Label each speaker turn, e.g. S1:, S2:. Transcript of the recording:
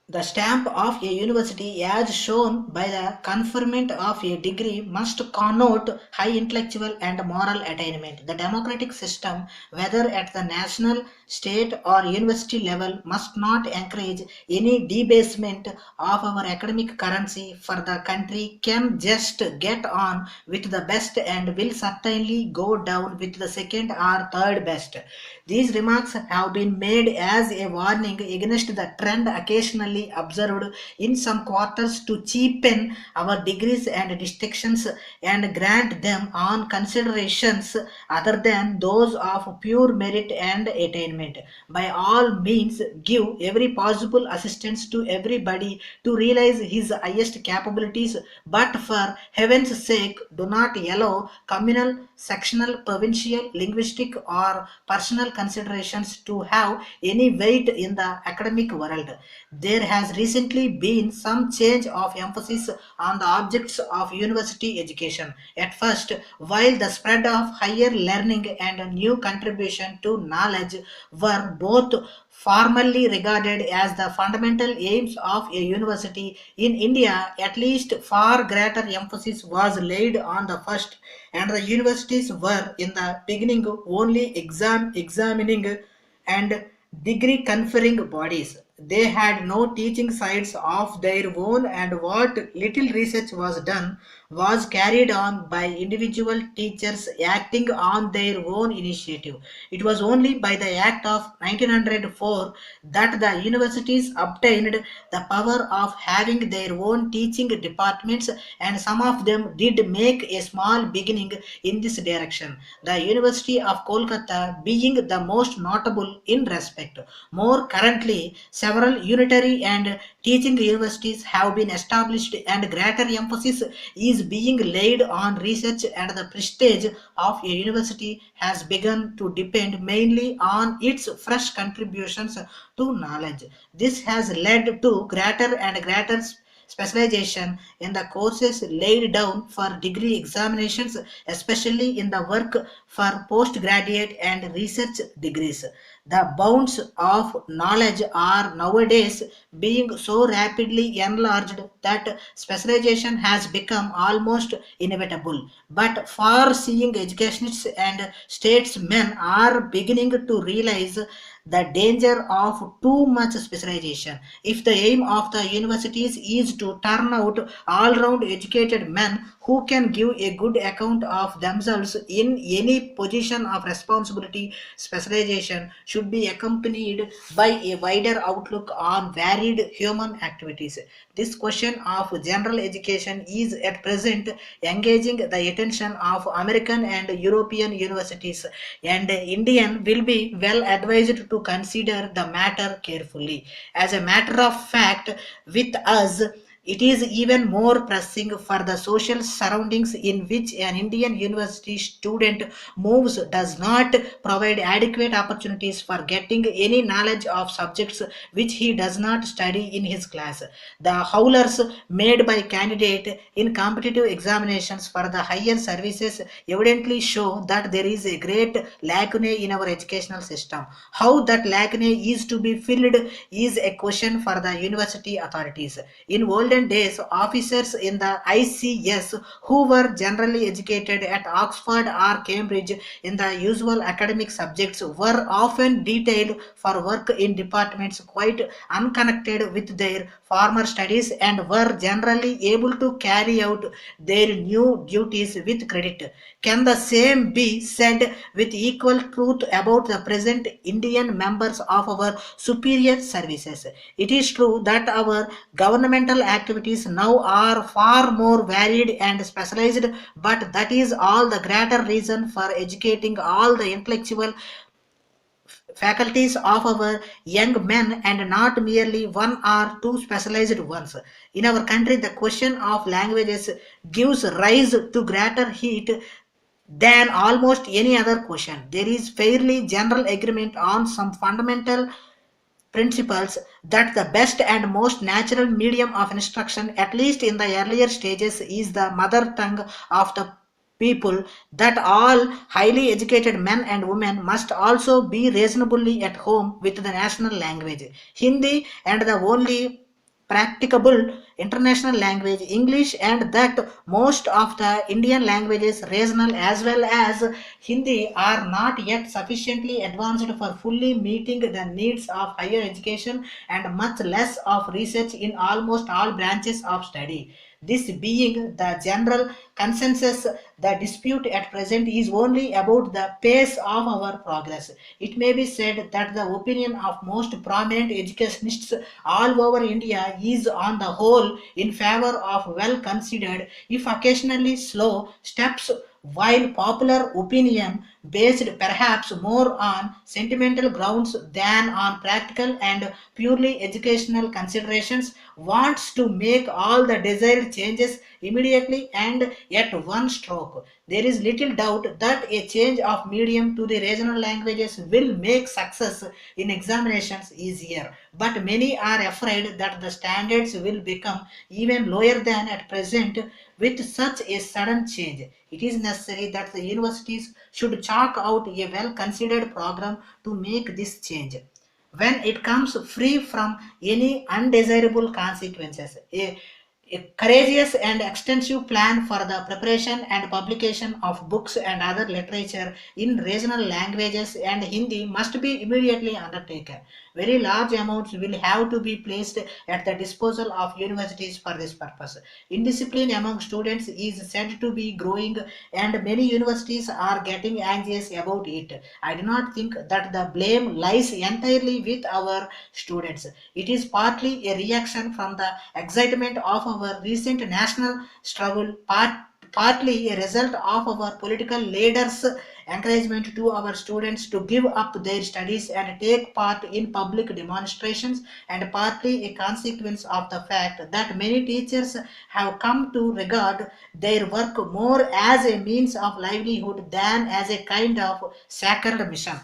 S1: The stamp of a university, as shown by the conferment of a degree, must connote high intellectual and moral attainment. The democratic system, whether at the national, state, or university level, must not encourage any debasement of our academic currency, for the country can just get on with the best and will certainly go down with the second or third best. These remarks have been made as a warning against the trend occasionally observed in some quarters to cheapen our degrees and distinctions and grant them on considerations other than those of pure merit and attainment. By all means, give every possible assistance to everybody to realize his highest capabilities, but for heaven's sake, do not allow communal, sectional, provincial, linguistic, or personal considerations to have any weight in the academic world. There has recently been some change of emphasis on the objects of university education. At first, while the spread of higher learning and new contribution to knowledge were both formally regarded as the fundamental aims of a university, in India, at least far greater emphasis was laid on the first, and the universities were in the beginning only examining and degree conferring bodies. They had no teaching sites of their own, and what little research was done was carried on by individual teachers acting on their own initiative. It was only by the Act of 1904 that the universities obtained the power of having their own teaching departments, and some of them did make a small beginning in this direction. The University of Kolkata being the most notable in respect. More currently, several unitary and teaching universities have been established, and greater emphasis is being laid on research, and the prestige of a university has begun to depend mainly on its fresh contributions to knowledge. This has led to greater and greater specialization in the courses laid down for degree examinations, especially in the work for postgraduate and research degrees. The bounds of knowledge are nowadays being so rapidly enlarged that specialization has become almost inevitable. But far seeing educationists and statesmen are beginning to realize the danger of too much specialization. If the aim of the universities is to turn out all round educated men who can give a good account of themselves in any position of responsibility, specialization should be accompanied by a wider outlook on varied human activities. This question of general education is at present engaging the attention of American and European universities, and Indian will be well advised to consider the matter carefully. As a matter of fact, with us, it is even more pressing, for the social surroundings in which an Indian university student moves does not provide adequate opportunities for getting any knowledge of subjects which he does not study in his class. The howlers made by candidate in competitive examinations for the higher services evidently show that there is a great lacune in our educational system. How that lacune is to be filled is a question for the university authorities. In olden days, officers in the ICS who were generally educated at Oxford or Cambridge in the usual academic subjects were often detailed for work in departments quite unconnected with their former studies, and were generally able to carry out their new duties with credit. Can the same be said with equal truth about the present Indian members of our superior services? It is true that our governmental activities now are far more varied and specialized, but that is all the greater reason for educating all the intellectual faculties of our young men, and not merely one or two specialized ones. In our country, the question of languages gives rise to greater heat than almost any other question. There is fairly general agreement on some fundamental principles that the best and most natural medium of instruction, at least in the earlier stages, is the mother tongue of the people, that all highly educated men and women must also be reasonably at home with the national language, Hindi, and the only practicable international language English, and that most of the Indian languages, regional as well as Hindi, are not yet sufficiently advanced for fully meeting the needs of higher education and much less of research in almost all branches of study. This being the general consensus, the dispute at present is only about the pace of our progress. It may be said that the opinion of most prominent educationists all over India is on the whole in favor of well considered, if occasionally slow, steps, while popular opinion, based perhaps more on sentimental grounds than on practical and purely educational considerations, wants to make all the desired changes immediately and at one stroke. There is little doubt that a change of medium to the regional languages will make success in examinations easier, but many are afraid that the standards will become even lower than at present with such a sudden change. It is necessary that the universities should chalk out a well considered program to make this change when it comes free from any undesirable consequences. A courageous and extensive plan for the preparation and publication of books and other literature in regional languages and Hindi must be immediately undertaken. Very large amounts will have to be placed at the disposal of universities for this purpose. Indiscipline among students is said to be growing, and many universities are getting anxious about it. I do not think that the blame lies entirely with our students. It is partly a reaction from the excitement of our recent national struggle, partly a result of our political leaders' encouragement to our students to give up their studies and take part in public demonstrations, and partly a consequence of the fact that many teachers have come to regard their work more as a means of livelihood than as a kind of sacred mission.